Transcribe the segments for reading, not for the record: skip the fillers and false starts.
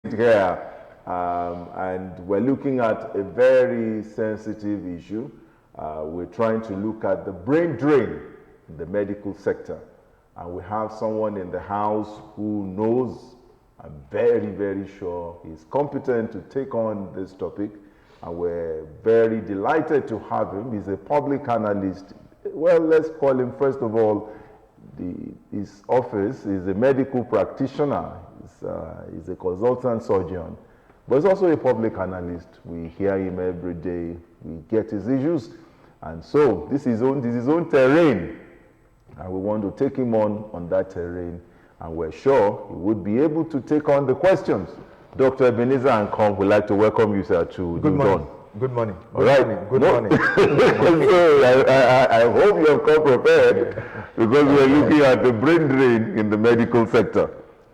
here, and we're looking at a very sensitive issue. We're trying to look at the brain drain in the medical sector. And we have someone in the house who knows, I'm very, very sure he's competent to take on this topic. And we're very delighted to have him. He's a public analyst. Well, let's call him, first of all, his office is a medical practitioner. He's a consultant surgeon, but he's also a public analyst. We hear him every day. We get his issues. And so this is his own terrain. And we want to take him on that terrain. And we're sure he would be able to take on the questions. Dr. Ebenezer and NKOM would like to welcome you, sir, to Good morning. Good morning. All right. Good morning. So I hope you have come prepared, because we're looking at the brain drain in the medical sector.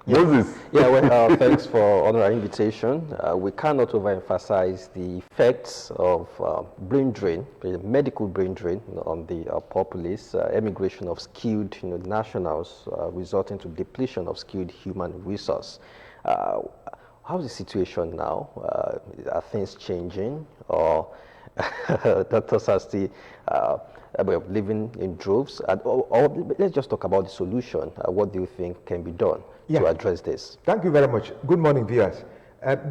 Yeah. Moses. Yeah, well, thanks for honoring our invitation. We cannot overemphasize the effects of brain drain, medical brain drain, on the populace, emigration of skilled nationals, resulting to depletion of skilled human resource. How's the situation now? Are things changing, or doctors are still living in droves? Or let's just talk about the solution. What do you think can be done to address this? Thank you very much. Good morning, viewers.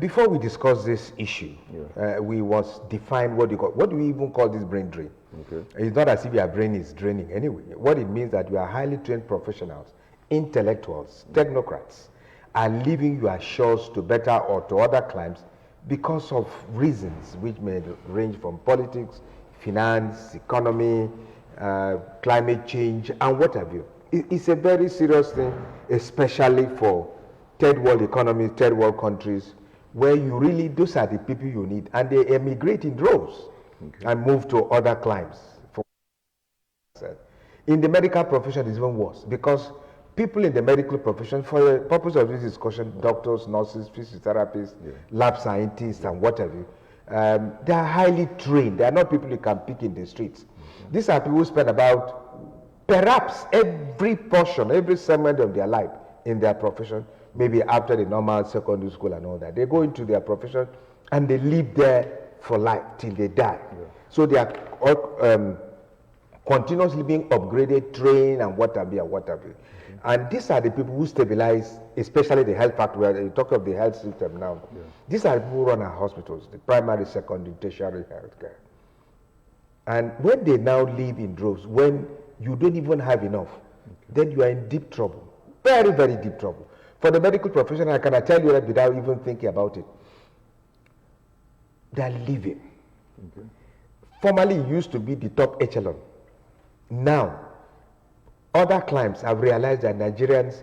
Before we discuss this issue, we must define what do we even call this brain drain? Okay. It's not as if your brain is draining anyway. What it means that you are highly trained professionals, intellectuals, technocrats, are leaving your shores to better or to other climes because of reasons which may range from politics, finance, economy, climate change, and what have you. It's a very serious thing, especially for third world economies, third world countries, where you really, those are the people you need, and they emigrate in droves and move to other climes. In the medical profession, it's even worse, because people in the medical profession, for the purpose of this discussion, doctors, nurses, physiotherapists, lab scientists, and what have you, they are highly trained. They are not people you can pick in the streets. These are people who spend about perhaps every portion, every segment of their life in their profession, maybe after the normal secondary school and all that. They go into their profession and they live there for life till they die. So they are continuously being upgraded, trained, and what have you. And these are the people who stabilize, especially the health factor. Where you talk of the health system now. These are the people who run our hospitals, the primary, secondary, tertiary health care. And when they now live in droves, when you don't even have enough, then you are in deep trouble. Very, very deep trouble. For the medical profession, I cannot tell you that without even thinking about it. They are living. Formerly, it used to be the top echelon. Now, other climes have realized that Nigerians,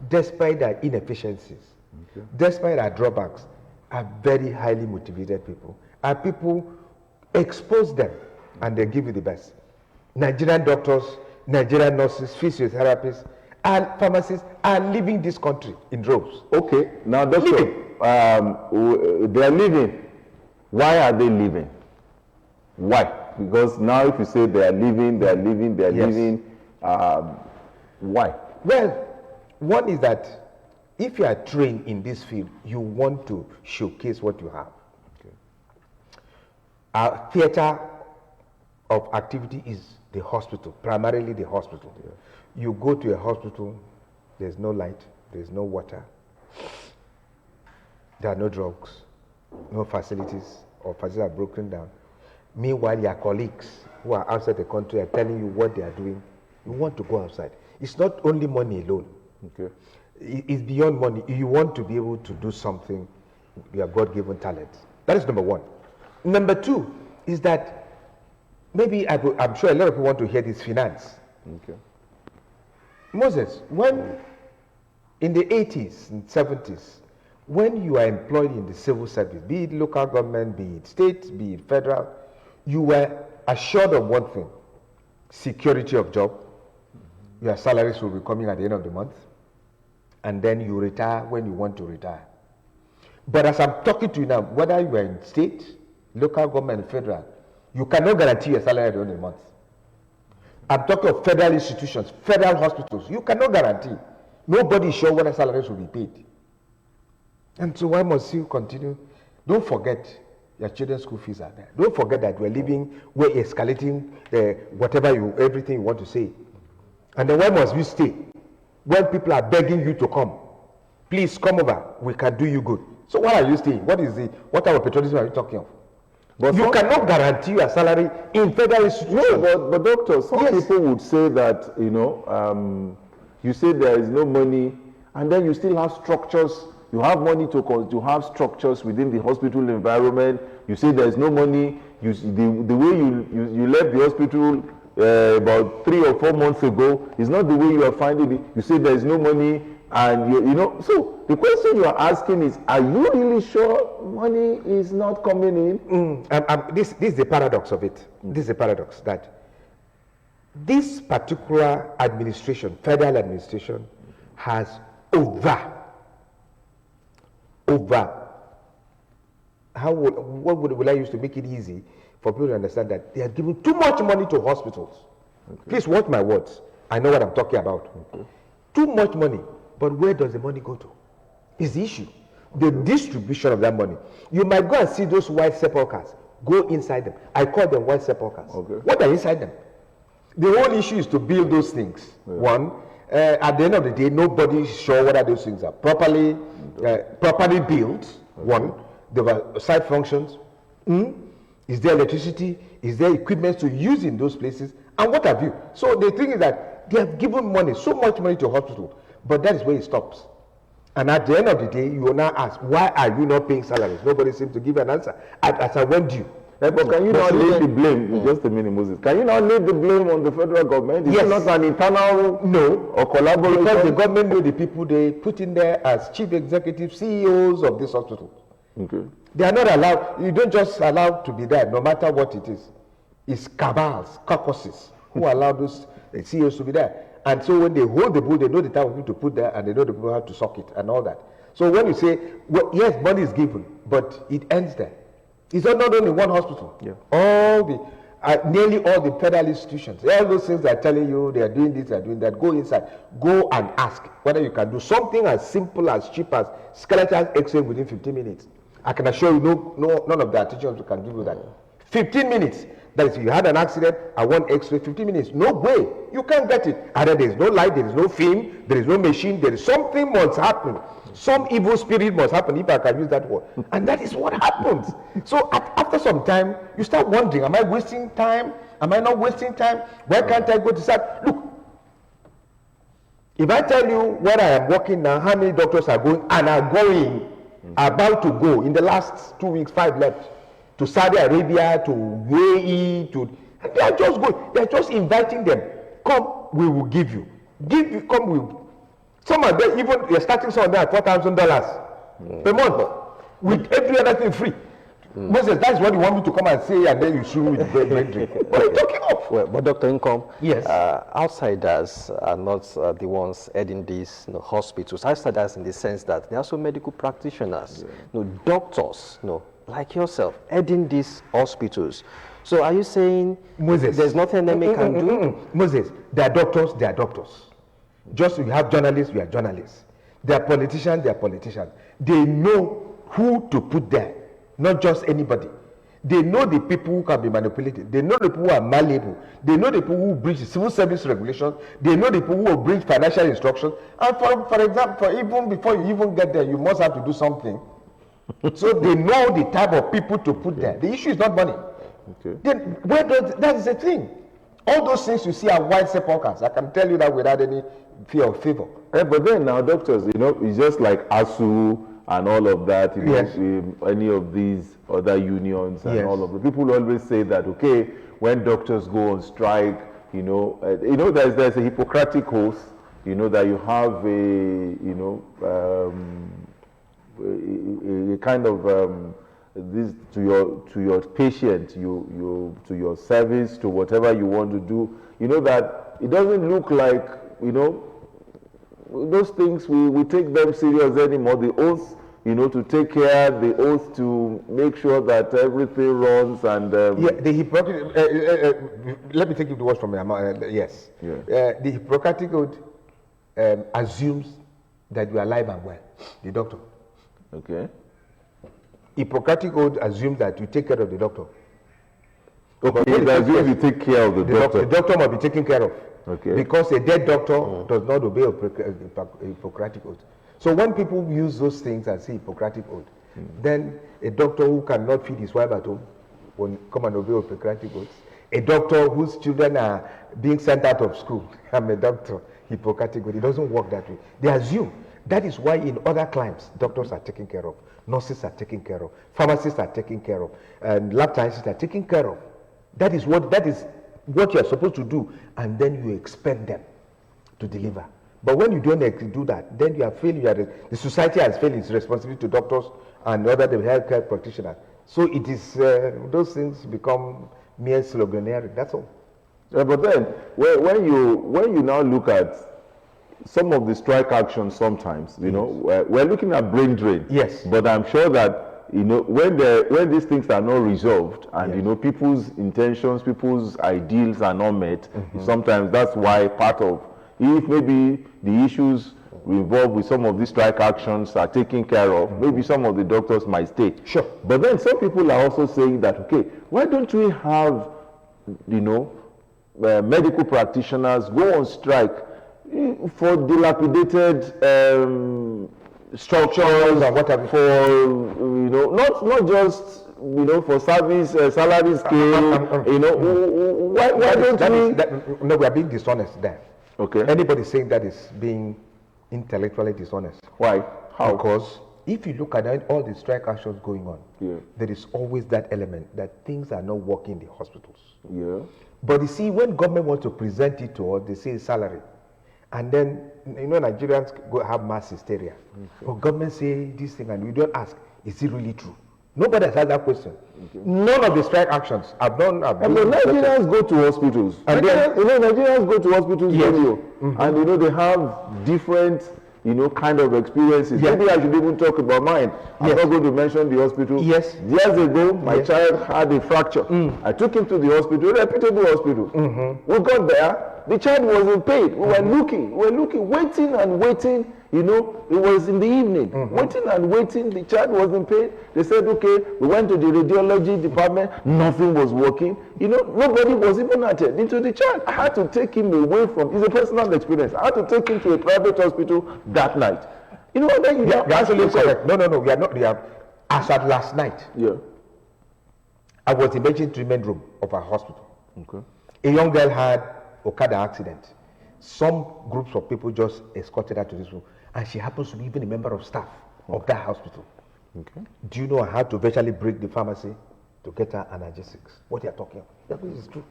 despite their inefficiencies, despite their drawbacks, are very highly motivated people. And people expose them and they give you the best. Nigerian doctors, Nigerian nurses, physiotherapists, and pharmacists are leaving this country in droves. Okay, now doctor, they are leaving. Why are they leaving? Why? Because now if you say they are leaving, leaving, why? Well, one is that if you are trained in this field, you want to showcase what you have. Our theater of activity is the hospital, primarily the hospital. You go to a hospital, there's no light, there's no water, there are no drugs, no facilities, or facilities are broken down. Meanwhile, your colleagues who are outside the country are telling you what they are doing. You want to go outside. It's not only money alone. It's beyond money. You want to be able to do something with your God-given talent. That is number one. Number two is that maybe I'm sure a lot of people want to hear this finance. Moses, when in the 80s and 70s, when you are employed in the civil service, be it local government, be it state, be it federal, you were assured of one thing: security of job. Your salaries will be coming at the end of the month, and then you retire when you want to retire. But as I'm talking to you now, whether you are in state, local government, federal, you cannot guarantee your salary at the end of the month. I'm talking of federal institutions, federal hospitals. You cannot guarantee. Nobody is sure when the salaries will be paid. And so why must you continue? Don't forget your children's school fees are there. Don't forget that we're escalating everything you want to say. And then why must we stay when people are begging you to come? Please come over. We can do you good. So why are you staying? What type of patriotism are you talking of? But you cannot guarantee your salary in federal institutions. No, but doctor, some people would say that, you say there is no money, and then you still have structures. You have money to have structures within the hospital environment. You say there is no money. The way you left the hospital about 3 or 4 months ago is not the way you are finding it. You say there is no money, and so the question you are asking is, are you really sure money is not coming in? This is the paradox of it. This is the paradox that this particular administration, federal administration, has what would I use to make it easy for people to understand that they are giving too much money to hospitals. Okay. Please watch my words. I know what I'm talking about. Okay. Too much money. But where does the money go to? Is the issue. The distribution of that money. You might go and see those white sepulchres. Go inside them. I call them white sepulchres. Okay. What are inside them? The whole issue is to build those things. Yeah. One, at the end of the day, nobody is sure whether those things are properly built. Okay. One, there are side functions. Is there electricity? Is there equipment to use in those places? And what have you? So the thing is that they have given money, so much money to hospital, but that is where it stops. And at the end of the day, you will now ask, why are you not paying salaries? Nobody seems to give an answer. As I went due. But can you not lay the blame, just a minute, Moses, can you not lay the blame on the federal government? Is it not an internal or collaboration? Because the government know the people they put in there as chief executive CEOs of this hospital. Okay. They are not allowed, you don't just allow to be there, no matter what it is. It's cabals, caucuses, who allow those CEOs to be there. And so when they hold the bull, they know the time of people to put there, and they know the people how to suck it and all that. So when you say, well, yes, money is given, but it ends there. It's not only one hospital. Yeah. Nearly all the federal institutions, all those things that are telling you they are doing this, they are doing that, go inside, go and ask whether you can do something as simple, as cheap as skeletal X-ray within 15 minutes. I can assure you, none of the artisans can give you that. 15 minutes. That is, if you had an accident, I want X-ray, 15 minutes. No way. You can't get it. Either there is no light, there is no film, there is no machine, there is something must happen. Some evil spirit must happen, if I can use that word. And that is what happens. So after some time, you start wondering, am I wasting time? Am I not wasting time? Why can't I go to start? Look, if I tell you where I am working now, how many doctors are going and are going, about to go, in the last 2 weeks, 5 left, to Saudi Arabia, to UAE, and they are just going, they are just inviting them. Come, we will give you. Come, we will. Some of them, even they're starting some of them at $4,000 per month, with every other thing free. Moses, that's what you want me to come and say, and then you shoot me with bread drink. What are you talking of? Well, but Dr. NKOM, yes. Outsiders are not the ones heading these hospitals. Outsiders in the sense that they are also medical practitioners, doctors, like yourself, heading these hospitals. So are you saying, Moses, there's nothing NMA can do? Moses, they are doctors, they are doctors. Just you have journalists, we are journalists. They are politicians, they are politicians. They know who to put there, not just anybody. They know the people who can be manipulated. They know the people who are malleable. They know the people who breach civil service regulations. They know the people who will breach financial instructions. And for example, even before you even get there, you must have to do something. So they know the type of people to put there. The issue is not money. Okay. Then that is the thing. All those things you see are white sepulchres. I can tell you that without any fear of favor. But then now, doctors, it's just like ASU and all of that. Yes. Any of these other unions and yes. all of the people always say that, okay, when doctors go on strike, there's a Hippocratic oath, that you have a kind of this to your patient, to your service, to whatever you want to do. That it doesn't look like those things we take them serious anymore. The oath, to take care, the oath to make sure that everything runs and the Hippocratic. Let me take you to words from yes. Yeah. The Hippocratic oath assumes that you are alive and well, the doctor. Okay. Hippocratic Oath assumes that you take care of the doctor. Okay, it assumes you take care of the doctor. The doctor must be taken care of. Okay. Because a dead doctor does not obey Hippocratic Oath. So when people use those things and say Hippocratic Oath, then a doctor who cannot feed his wife at home will come and obey Hippocratic Oath. A doctor whose children are being sent out of school, I'm a doctor, Hippocratic Oath. It doesn't work that way. They assume. That is why in other climes, doctors are taken care of, nurses are taken care of, pharmacists are taken care of, and lab scientists are taken care of. That is what you are supposed to do, and then you expect them to deliver. But when you don't do that, then you are failing. The society has failed its responsibility to doctors and other healthcare practitioners. So it is those things become mere sloganeering. That's all. Yeah, but then when you now look at some of the strike actions, sometimes we're looking at brain drain. Yes. But I'm sure that when these things are not resolved and people's intentions, people's ideals are not met, sometimes that's why part of, if maybe the issues involved with some of these strike actions are taken care of, maybe some of the doctors might stay. Sure. But then some people are also saying that, okay, why don't we have medical practitioners go on strike for dilapidated structures and whatever, for not just for service salary scale. Why don't we? No, we are being dishonest there. Okay. Anybody saying that is being intellectually dishonest. Why? How? Because if you look at all the strike actions going on, there is always that element that things are not working in the hospitals. Yeah. But you see, when government wants to present it to us, they say salary. And then, Nigerians go have mass hysteria. Or government say this thing, and we don't ask, is it really true? Nobody has asked that question. None of the strike actions have done. But Nigerians go to hospitals. And Nigerians go to hospitals, and they have different, kind of experiences. Yes. Maybe I should even talk about mine. I'm not going to mention the hospital. Yes. Years ago, my child had a fracture. I took him to the hospital, a reputable hospital. We got there. The child wasn't paid. We were looking, waiting and waiting. It was in the evening. Waiting and waiting. The child wasn't paid. They said, okay, we went to the radiology department. Nothing was working. Nobody was even attending to the child. I had to take him away from, it's a personal experience. I had to take him to a private hospital that night. Then you are absolutely correct. No, we are not. As at last night, I was in the emergency treatment room of our hospital. Okay. A young girl had Okada accident. Some groups of people just escorted her to this room, and she happens to be even a member of staff of that hospital. Okay. Do you know I had to virtually break the pharmacy to get her analgesics? What they are talking about? This is true.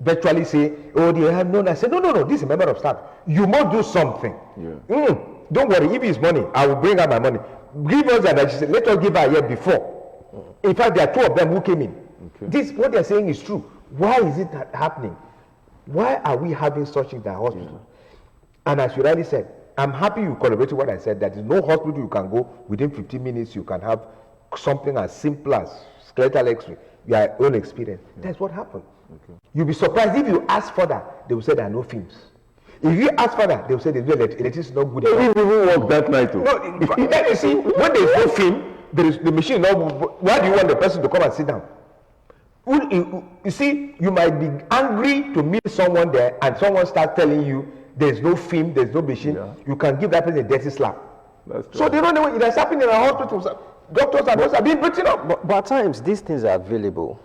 Virtually say, oh, they have known. I said, no, this is a member of staff. You must do something. Yeah. Don't worry, if it's money, I will bring her my money. Give us the analgesics. Let us give her a year before. In fact, there are two of them who came in. Okay. What they are saying is true. Why is it happening? Why are we having such in the hospital? And as you rightly said, I'm happy you corroborated what I said, that there is no hospital you can go within 15 minutes, you can have something as simple as skeletal x-ray, your own experience. That's what happened. Okay. You'll be surprised if you ask further, they will say there are no films. If you ask further, they will say the electricity is not good enough. It didn't work that night. No, then you see, when there is no film, the machine is not. Why do you want the person to come and sit down? You see, you might be angry to meet someone there, and someone starts telling you there's no film, there's no machine. You can give that person a dirty slap. So they don't know what that's happening in our hospitals. Doctors and nurses are being beaten up. But at times, these things are available.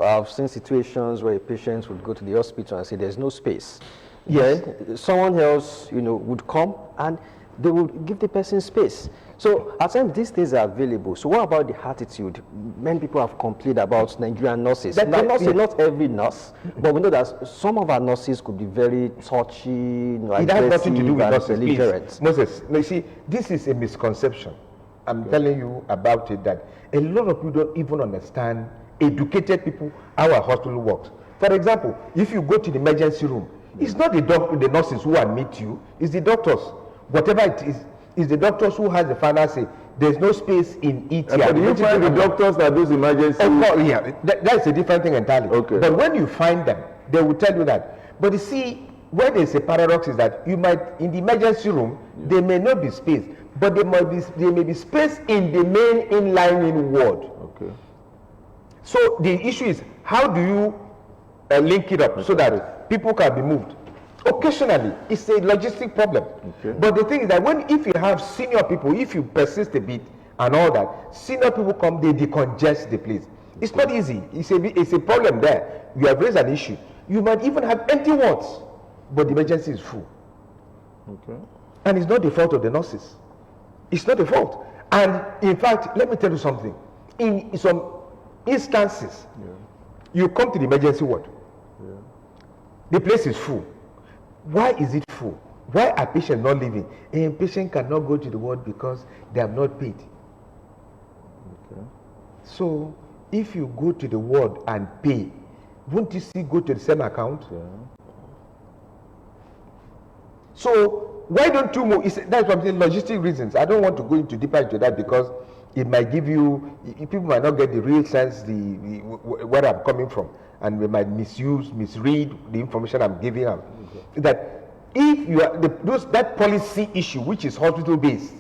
I've seen situations where a patient would go to the hospital and say there's no space. Yes. Then someone else, would come and they would give the person space. So at times these things are available. So what about the attitude? Many people have complained about Nigerian nurses. Not every nurse, but we know that some of our nurses could be very touchy, it has nothing to do with nurses. Belligerent. Moses, you see, this is a misconception. I'm telling you about it, that a lot of people don't even understand, educated people, how our hospital works. For example, if you go to the emergency room, it's not the nurses who admit you, it's the doctors. Whatever it is, it's the doctors who has the final say. There's no space in it. But you find the doctors that do emergency? Of course, that's a different thing entirely. Okay. But when you find them, they will tell you that. But you see, where there's a paradox is that you might, in the emergency room, there may not be space. but there may be space in the main inlining ward. Okay. So the issue is, how do you link it up so that people can be moved? Occasionally, it's a logistic problem. Okay. But the thing is that if you have senior people, if you persist a bit and all that, senior people come, they decongest the place. It's not easy. It's a problem there. You have raised an issue. You might even have empty wards, but the emergency is full. Okay. And it's not the fault of the nurses. It's not the fault. And in fact, let me tell you something. In some instances, you come to the emergency ward. The place is full. Why is it full? Why are patients not leaving? A patient cannot go to the ward because they have not paid. Okay. So, if you go to the ward and pay, won't you still go to the same account? Yeah. So, why don't you move? That's what I'm saying, logistic reasons. I don't want to go deeper into that because it might give you, people might not get the real sense, where I'm coming from, and we might misread the information I'm giving them. Okay. That if you are that policy issue, which is hospital based,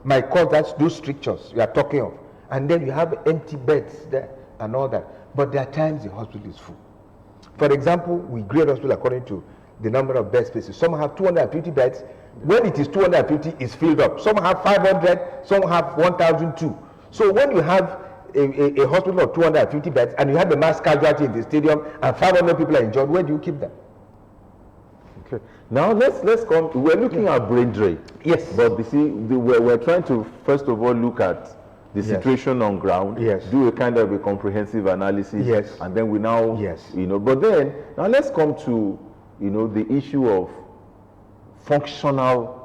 might cause those strictures you are talking of, and then you have empty beds there and all that. But there are times the hospital is full. For example, we grade hospital according to the number of bed spaces. Some have 250 beds. When it is 250, it's filled up. Some have 500, some have 1,002. So when you have a hospital of 250 beds and you have a mass casualty in the stadium and 500 people are injured, where do you keep them? Okay. Now let's come. We're looking at brain drain. Yes. But you see, we're trying to first of all look at the situation on ground. Yes. Do a kind of a comprehensive analysis. Yes. And then we now. Yes. But then now let's come to the issue of functional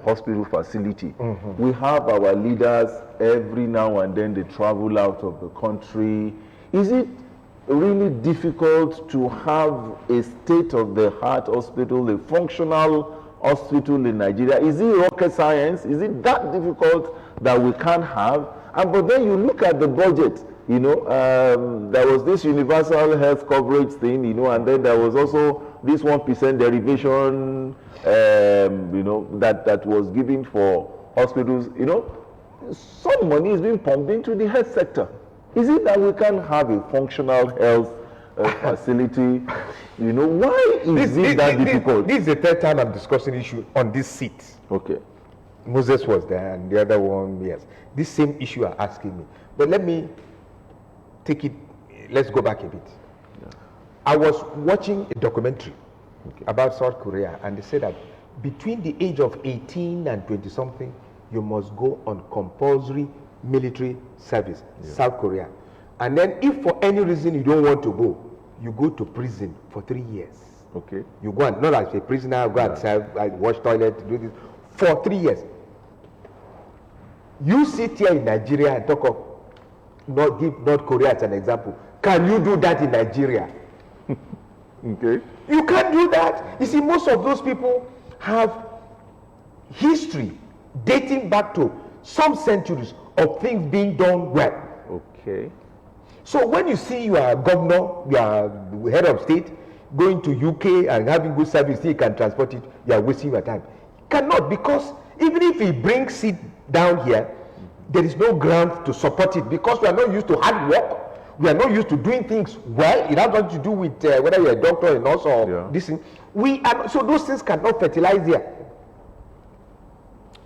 hospital facility. Mm-hmm. We have our leaders every now and then they travel out of the country. Is it really difficult to have a state-of-the-art hospital, a functional hospital in Nigeria? Is it rocket science? Is it that difficult that we can't have? But then you look at the budget. There was this universal health coverage thing, and then there was also this 1% derivation, that was given for hospitals. Some money is being pumped into the health sector. Is it that we can have a functional health facility? Why is it that difficult? This is the third time I'm discussing issue on this seat. Okay. Moses was there, and the other one, yes. This same issue are asking me. But let me take it, let's go back a bit. Yeah. I was watching a documentary about South Korea, and they said that between the age of 18 and 20-something, you must go on compulsory military service, South Korea. And then if for any reason you don't want to go, you go to prison for 3 years. Okay. You go and, not as a prisoner, go and serve, wash toilet, do this, for 3 years. You sit here in Nigeria and talk of, give North Korea as an example. Can you do that in Nigeria? Okay. You can't do that. You see, most of those people have history dating back to some centuries of things being done well. Okay. So when you see you are a governor, you are head of state, going to UK and having good service, you can transport it, you are wasting your time. Cannot, because even if he brings it down here, there is no ground to support it because we are not used to hard work. We are not used to doing things well. It has nothing to do with whether you're a doctor, a nurse, or this thing. So those things cannot fertilize here.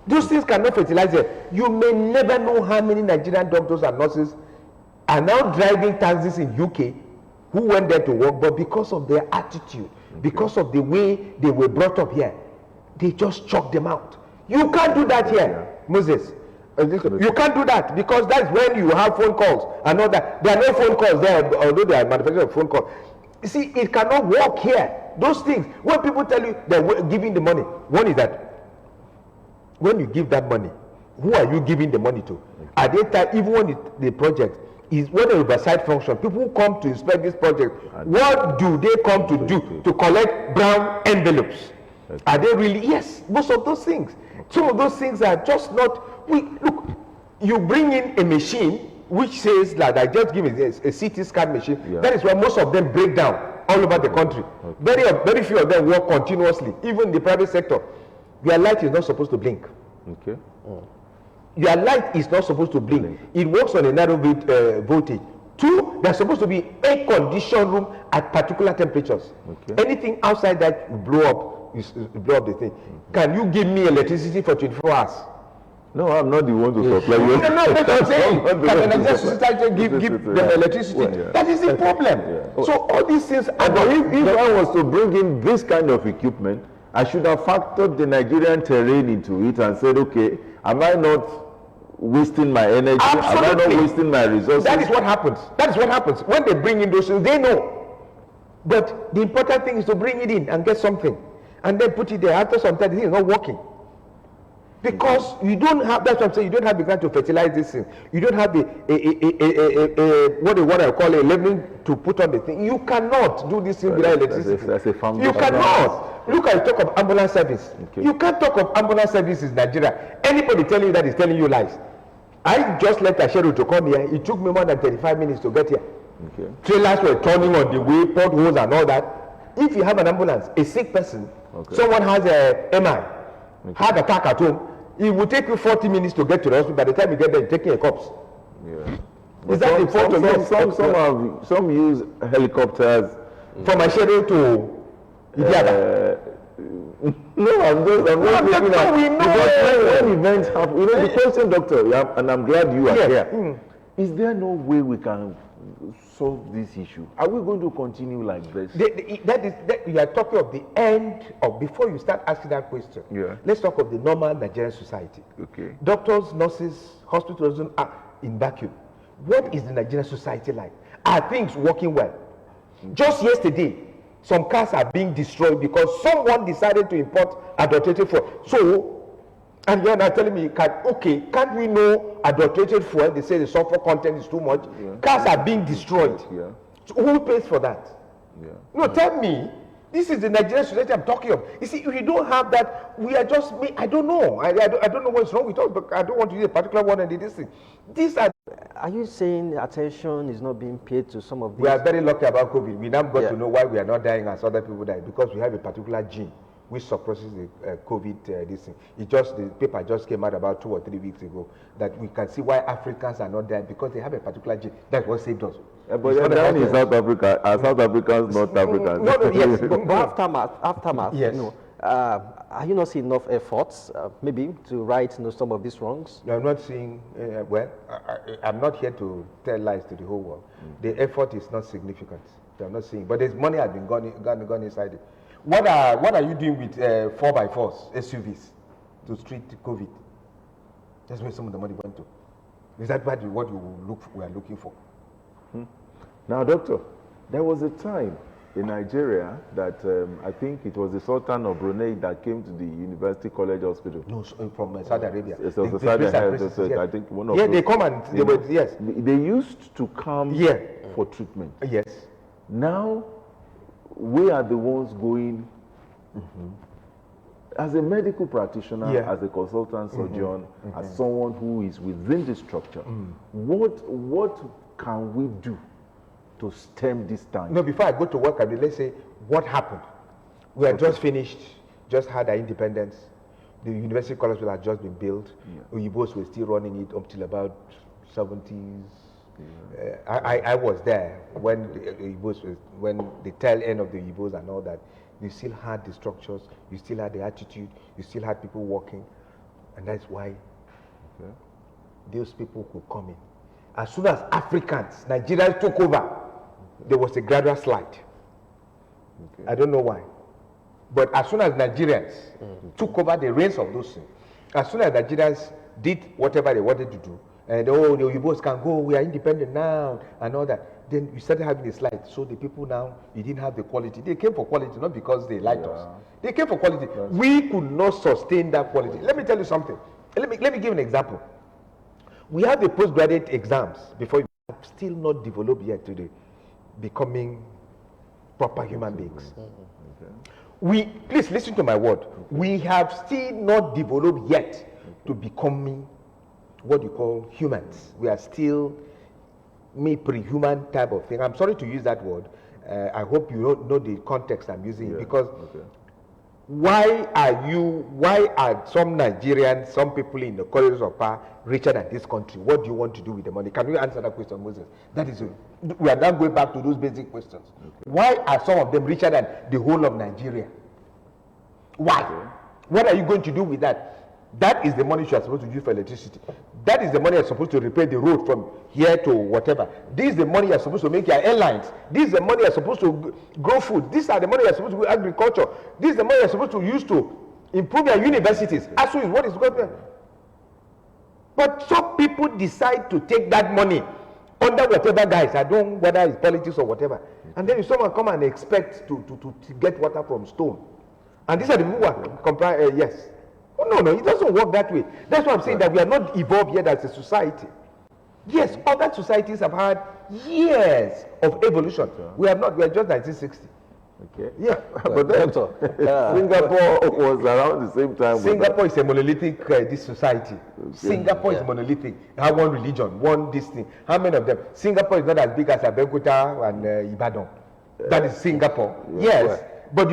Those things cannot fertilize here. You may never know how many Nigerian doctors and nurses are now driving taxis in UK who went there to work, but because of their attitude, because of the way they were brought up here, they just chuck them out. You can't do that here, Moses. You can't do that because that's when you have phone calls and all that. There are no phone calls there, although they are manufacturing phone calls. You see, it cannot work here. Those things, when people tell you they're giving the money, one is that when you give that money, who are you giving the money to? At that time, even when the project is when a oversight function, people who come to inspect this project, what do they come to do? To collect brown envelopes. Are they really? Yes, most of those things. Some of those things are just not. Look, you bring in a machine which says that I just give it a CT scan machine. Yeah. That is why most of them break down all over the country. Okay. Very few of them work continuously. Even the private sector, their light is not supposed to blink. Okay. Your light is not supposed to blink. It works on a narrow voltage. 2, there's supposed to be air conditioned room at particular temperatures. Okay. Anything outside that will blow up, you blow up the thing. Can you give me electricity for 24 hours? No, I'm not the one to supply you. No, that's what I'm saying. Can the Nigerian society give them electricity? Well, yeah. That is the problem. Yeah. So all these things are But if I was to bring in this kind of equipment, I should have factored the Nigerian terrain into it and said, okay, am I not wasting my energy? Absolutely. Am I not wasting my resources? That is what happens. That is what happens. When they bring in those things, they know. But the important thing is to bring it in and get something. And then put it there. After some time, the thing is not working. Because you don't have, that's what I'm saying, you don't have the ground to fertilize this thing. You don't have the, what I call a leveling to put on the thing. You cannot do this thing without electricity. That's a farm. You cannot. Look at talk of ambulance service. Okay. You can't talk of ambulance service in Nigeria. Anybody telling you that is telling you lies. I just left Asheru to come here. It took me more than 35 minutes to get here. Okay. Trailers were turning on the way, potholes and all that. If you have an ambulance, a sick person, someone has a MI, heart attack at home, it will take you 40 minutes to get to the hospital. By the time you get there, you're taking a corpse. Yeah. Is that the fault of yes? Some use helicopters from Asheru to Idiaba. No, I'm just looking at when events happen. You know, the question, doctor, and I'm glad you are here. Is there no way we can solve this issue? Are we going to continue like this? You are talking of the end of, before you start asking that question. Yeah. Let's talk of the normal Nigerian society. Okay. Doctors, nurses, hospitals are in vacuum. What is the Nigerian society like? Are things working well? Just yesterday, some cars are being destroyed because someone decided to import adulterated fuel. So, and you're not telling me, can't we know adulterated fuel? They say the sulfur content is too much. Yeah. Cars are being destroyed. Yeah. So who pays for that? Yeah. No, tell me. This is the Nigerian society I'm talking of. You see, if we don't have that, we are just, I don't know. I don't know what's wrong with us, but I don't want to use a particular one and this thing. These are... Are you saying attention is not being paid to some of these? We are very lucky about COVID. We now got to know why we are not dying as other people die, because we have a particular gene which suppresses the COVID this thing. The paper just came out about 2 or 3 weeks ago that we can see why Africans are not dying, because they have a particular gene. That's what saved us. But you're dying in South Africa. Are South Africans not Africans? No, yes. But aftermath. Yes. Are you not seeing enough efforts, maybe, to right some of these wrongs? I'm not seeing, I'm not here to tell lies to the whole world. The effort is not significant. I'm not seeing, but there's money has been gone inside it. What are you doing with 4x4s, SUVs, to treat COVID? That's where some of the money went to. Is that what we are looking for? Now, doctor, there was a time in Nigeria that I think it was the Sultan of Brunei that came to the University College Hospital. No, from Saudi Arabia. I think one of they come and they used to come for treatment. Yes. Now we are the ones going. As a medical practitioner, as a consultant surgeon, as someone who is within the structure, what can we do to stem this time? No, before I go to work, let's say what happened. We had just finished, just had our independence. The University College had just been built. Uyibos were still running it up till about 70s. I was there when the tail end of the Uyibos and all that. You still had the structures, you still had the attitude, you still had people working, and that's why those people could come in. As soon as Africans, Nigerians took over, there was a gradual slide. I don't know why. But as soon as Nigerians took over the reins of those things, as soon as Nigerians did whatever they wanted to do, and the Uyibos can go, we are independent now, and all that, then you started having a slide. So the people now, you didn't have the quality. They came for quality, not because they liked us. They came for quality. We could not sustain that quality. Let me tell you something. Let me give an example. We have the postgraduate exams before you have still not developed yet today, becoming proper human beings. Please listen to my word. We have still not developed yet to becoming what you call humans. We are still pre-human type of thing. I'm sorry to use that word. I hope you know the context I'm using because why are some Nigerians, some people in the corridors of power richer than this country? What do you want to do with the money? Can you answer that question, Moses? That is, we are now going back to those basic questions. Okay. Why are some of them richer than the whole of Nigeria? Why? Okay. What are you going to do with that? That is the money you are supposed to use for electricity. That is the money you are supposed to repair the road from here to whatever. This is the money you are supposed to make your airlines. This is the money you are supposed to grow food. These are the money you are supposed to do agriculture. This is the money you are supposed to use to improve your universities. ASU is what is going on. But some people decide to take that money under whatever guise. I don't know whether it's politics or whatever. And then someone come and expect to get water from stone. And these are the people who are comply. Yes. Oh, no, it doesn't work that way. That's why I'm saying that we are not evolved yet as a society. Yes, other societies have had years of evolution. We have not. We are just 1960. Okay. Yeah. But then Singapore was around the same time. Singapore is a monolithic this society. Okay. Singapore is monolithic. They have one religion, one this thing. How many of them? Singapore is not as big as Abeokuta and Ibadan. That is Singapore. Yes. But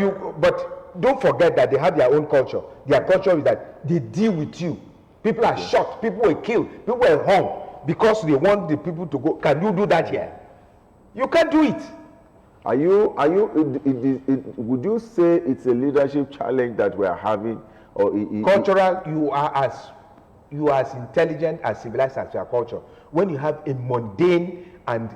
don't forget that they have their own culture. Their culture is that they deal with you. People are shot. People were killed. People were hung because they want the people to go. Can you do that here? You can't do it. Would you say it's a leadership challenge that we are having, or cultural? You are as intelligent, as civilized as your culture. When you have a mundane and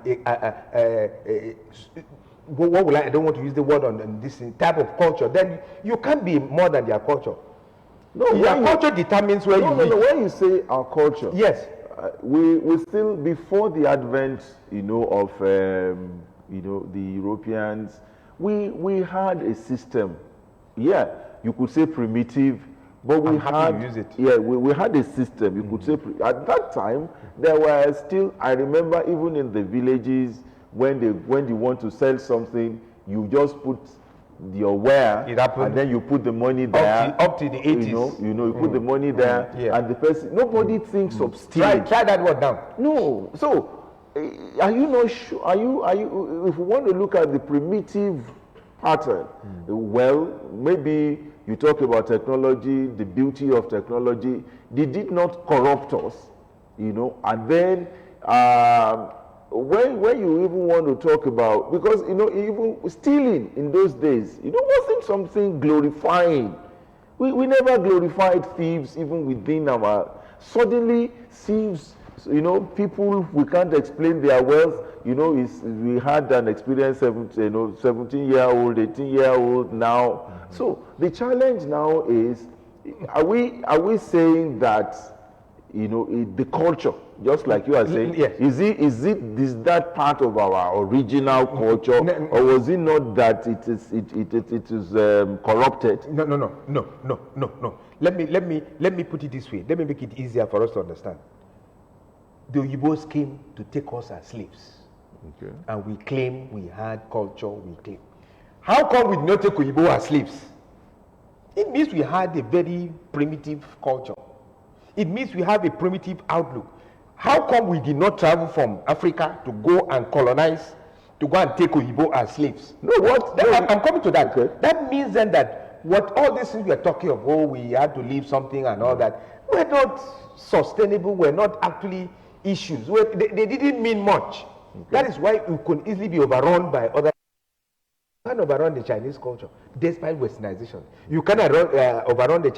what will I don't want to use the word on this type of culture, then you can't be more than their culture. No, your culture determines where you live. No, when you say our culture, yes, we still, before the advent, of the Europeans, we had a system. Yeah, you could say primitive, but we had use it. Yeah, we had a system. You could say at that time there were still. I remember even in the villages, when you want to sell something, you just put your ware and then you put the money there. Up to the 80s. You put the money there, and the person, nobody thinks of stealing. Try that word down. No. So, are you not sure? Are you? If we want to look at the primitive pattern, well, maybe you talk about technology, the beauty of technology. Did it not corrupt us? And then. When you even want to talk about, because even stealing in those days, wasn't something glorifying. We never glorified thieves even within our. Suddenly thieves, people, we can't explain their wealth. We had an experience, 17-year-old, 18-year-old now. So the challenge now is, are we saying that the culture, just like you are saying, yes. Is that part of our original culture, or was it not that it is corrupted? No. Let me put it this way. Let me make it easier for us to understand. The Oyibos came to take us as slaves, and we claim we had culture. We claim. How come we did not take Oyibo as slaves? It means we had a very primitive culture. It means we have a primitive outlook. How come we did not travel from Africa to go and colonize, to go and take Oyibo as slaves? I'm coming to that. Okay. That means then that what all these things we are talking of, we had to leave something and all that, were not sustainable, were not actually issues. They didn't mean much. Okay. That is why we could easily be overrun by other. You can overrun the Chinese culture despite westernization. You can overrun the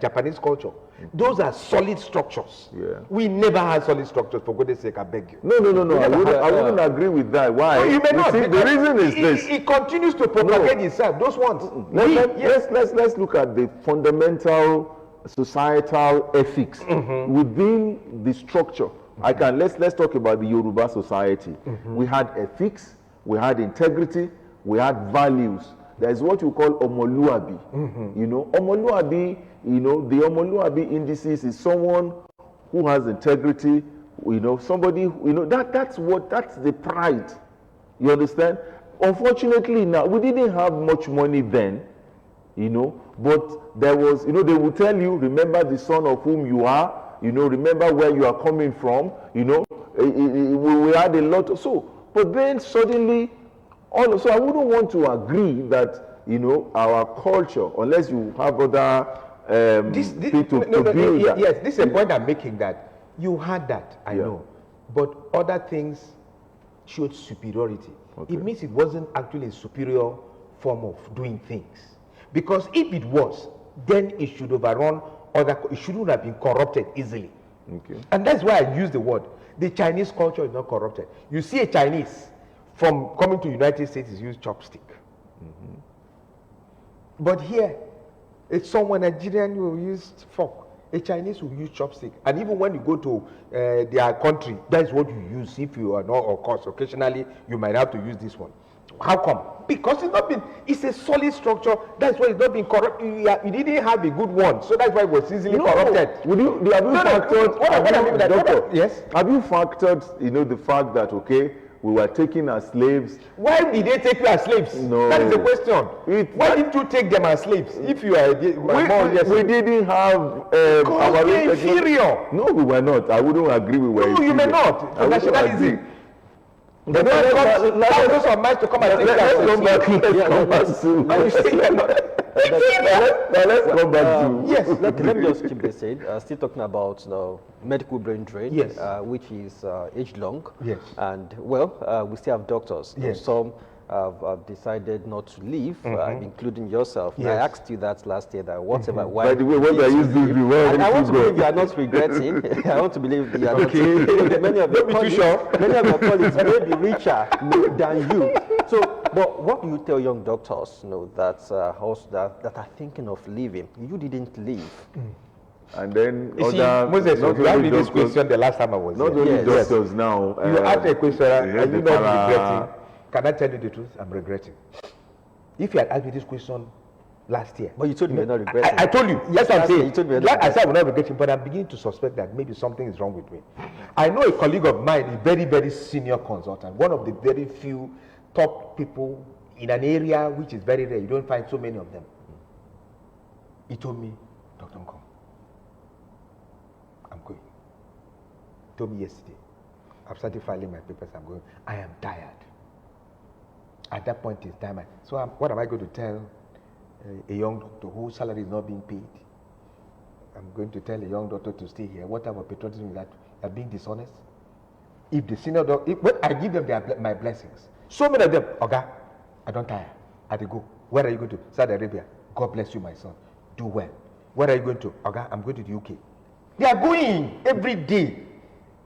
Japanese culture. Those are solid structures. Yeah. We never had solid structures, for goodness sake, I beg you. No. I wouldn't agree with that. Why? No, you may not. See, the reason is this. It continues to propagate itself. Those ones. Let's look at the fundamental societal ethics within the structure. Let's talk about the Yoruba society. We had ethics, we had integrity, we had values. There is what you call omoluabi. Omoluabi, the omoluabi indices is someone who has integrity, somebody, that's the pride. You understand? Unfortunately now, we didn't have much money then, but there was, they will tell you, remember the son of whom you are, remember where you are coming from, we had a lot of, but then suddenly, so I wouldn't want to agree that you know, our culture, unless you have other people to build that. Yes, this is a point I'm making, that you had that, I know, but other things showed superiority. Okay. It means it wasn't actually a superior form of doing things. Because if it was, then it should overrun other, it shouldn't have been corrupted easily. Okay. And that's why I use the word. The Chinese culture is not corrupted. You see a Chinese from coming to the United States is use chopstick. But here, it's someone Nigerian who use fork. A Chinese will use chopstick. And even when you go to their country, that's what you use. If you are not, of course, occasionally you might have to use this one. How come? Because it's not been, it's a solid structure. That's why it's not been corrupt. You didn't have a good one. So that's why it was easily corrupted. Have you factored, Yes. Have you factored, you know, the fact that, okay, we were taken as slaves? Why did they take you as slaves? No. That is the question. Why didn't you take them as slaves? If you are we didn't have our inferior. No, we were not. I wouldn't agree we were. No, you may not. For nationalism. They don't want thousands of miles to come and take Let's come back to. Let's come back to. Yes, let me just keep this in. Still talking about medical brain drain, yes, which is age-long. Yes. And, well, we still have doctors. Yes. Some have decided not to leave, including yourself. Yes. I asked you that last year, that whatever. Why By the way, what are you doing? And I want to believe you are not regretting. I want to believe you are not regretting. Many of your colleagues may be richer than you. So, but what do you tell young doctors, you know, that are thinking of leaving? You didn't leave. And then Moses, you asked me this question the last time I was not here. only doctors now. You asked a question, and you know I'm regretting. Can I tell you the truth? I'm regretting. If you had asked me this question last year. But you told me you're not regretting. I told you. Yes, I'm saying. You told me I said I'm not regretting, but I'm beginning to suspect that maybe something is wrong with me. I know a colleague of mine, a very, very senior consultant, one of the very few top people in an area which is very rare. You don't find so many of them. He told me, Dr. NKOM, I'm going. He told me yesterday, I've started filing my papers, I'm going. I am tired. At that point in time, so what am I going to tell a young doctor whose salary is not being paid? I'm going to tell a young doctor to stay here. What type of patriotism is that? They're being dishonest? If the senior doctor, when I give them my blessings, so many of them, okay, I don't tire. I go. Where are you going to? Saudi Arabia. God bless you, my son. Do well. Where are you going to? Okay, I'm going to the UK. They are going every day.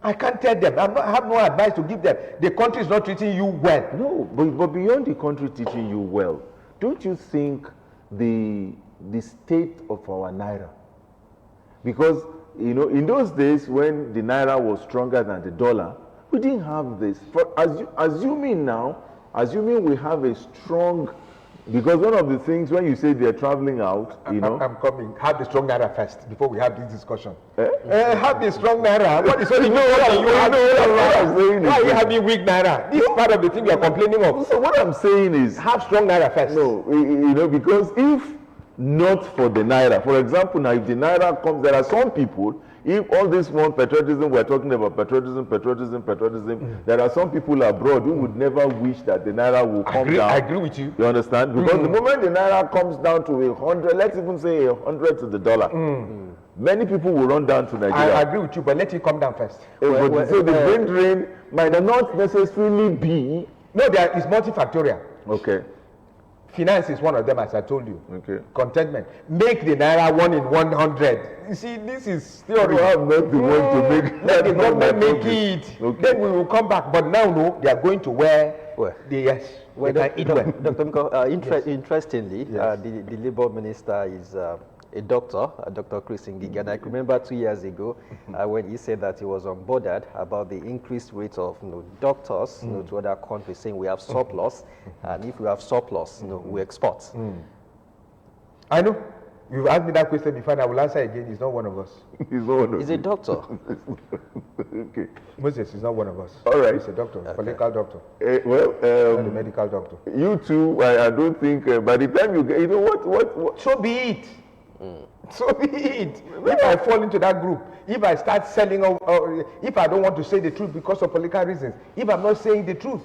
I can't tell them. I have no advice to give them. The country is not treating you well. No, but beyond the country teaching you well, don't you think the state of our naira? Because, you know, in those days when the naira was stronger than the dollar, we didn't have this. Assuming we have a strong, because one of the things when you say they're traveling out, you know. I'm coming. Have the strong naira first before we have this discussion. Have the strong naira. What is what you know? Why are you having weak naira? This is part of the thing you are complaining of. So what I'm saying is, have strong naira first. No, you know, because if not for the naira, for example, now if the naira comes, there are some people. If all this one patriotism, we're talking about patriotism, there are some people abroad who would never wish that the naira will come down. I agree with you. You understand? Because the moment the naira comes down to 100, let's even say 100 to the dollar, many people will run down to Nigeria. I agree with you, but let it come down first. So the brain drain might not necessarily be. No, there is multifactorial. Okay. Finance is one of them, as I told you. Okay. Contentment. Make the naira 1 in 100. You see, this is theory. I'm not the one to make. Let the government make it. Okay. Then we will come back. But now, no, they are going to where they can eat well. Dr. NKOM, interestingly, the Labour Minister is a doctor, Dr. Chris Ngigi, and I remember 2 years ago when he said that he was unbothered about the increased rate of doctors to other countries, saying we have surplus, and if we have surplus, we export. I know. You've asked me that question before, and I will answer again. He's not one of us. He's not one of us. He's a doctor. Okay. Moses is not one of us. All right. He's a doctor, political doctor. Not a medical doctor. You too, I don't think, by the time you get, you know what? So be it. So be it. If I fall into that group, if I start selling, if I don't want to say the truth because of political reasons, if I'm not saying the truth,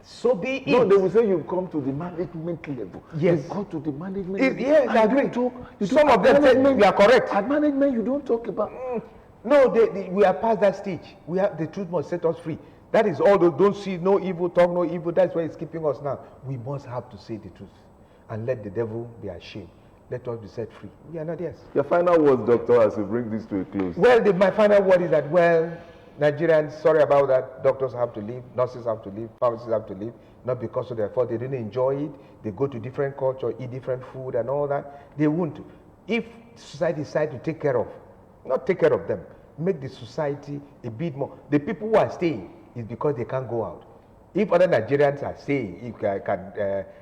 So be it. No, they will say you come to the management level. Yes. You go to the management level. Yes, I and agree. Some of them say you are correct. At management, you don't talk about. No, we are past that stage. We have the truth must set us free. That is all. Don't see no evil, talk no evil. That's why it's keeping us now. We must have to say the truth and let the devil be ashamed. Let us be set free. We are not yes. Your final words, doctor, as we bring this to a close. Well, my final word is that, well, Nigerians, sorry about that. Doctors have to leave, nurses have to leave, pharmacists have to leave, not because of their fault. They didn't enjoy it. They go to different culture, eat different food and all that. They won't. If society decides to take care of, not take care of them, make the society a bit more. The people who are staying is because they can't go out. If other Nigerians are staying, if can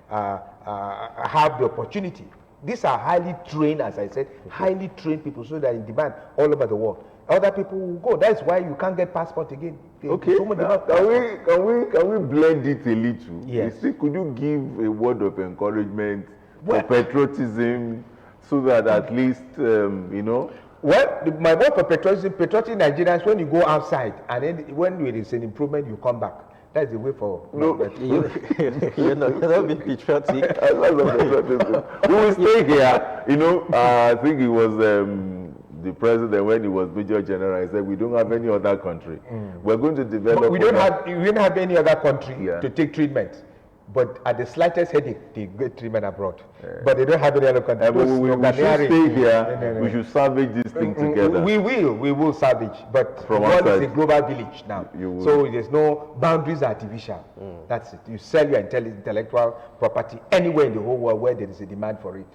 have the opportunity. These are highly trained, as I said, highly trained people, so they're in demand all over the world. Other people will go. That's why you can't get passport again. Okay. Now, can we blend it a little? Yes. Could you give a word of encouragement for patriotism, so that at least you know? Well, my word for patriotism Nigerians, when you go outside and then when there is an improvement, you come back. That's the way for. No, you're not being patriotic. We will stay here. You know, I think it was the president, when he was Major General, he said we don't have any other country. We're going to develop. But we don't have any other country to take treatment. But at the slightest headache, they get treatment abroad. But they don't have any other country. We should stay here. We should salvage this thing together. We will salvage. But From one outside, is a global village now. So there's no boundaries artificial. That's it. You sell your intellectual property anywhere in the whole world where there is a demand for it.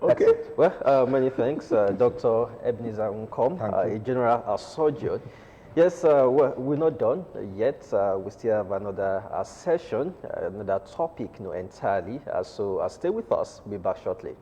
That's Okay. it. Well, many thanks, Dr. Ebenezer NKOM, a general surgeon. Yes, we're not done yet. We still have another session, another topic entirely. So stay with us. We'll be back shortly.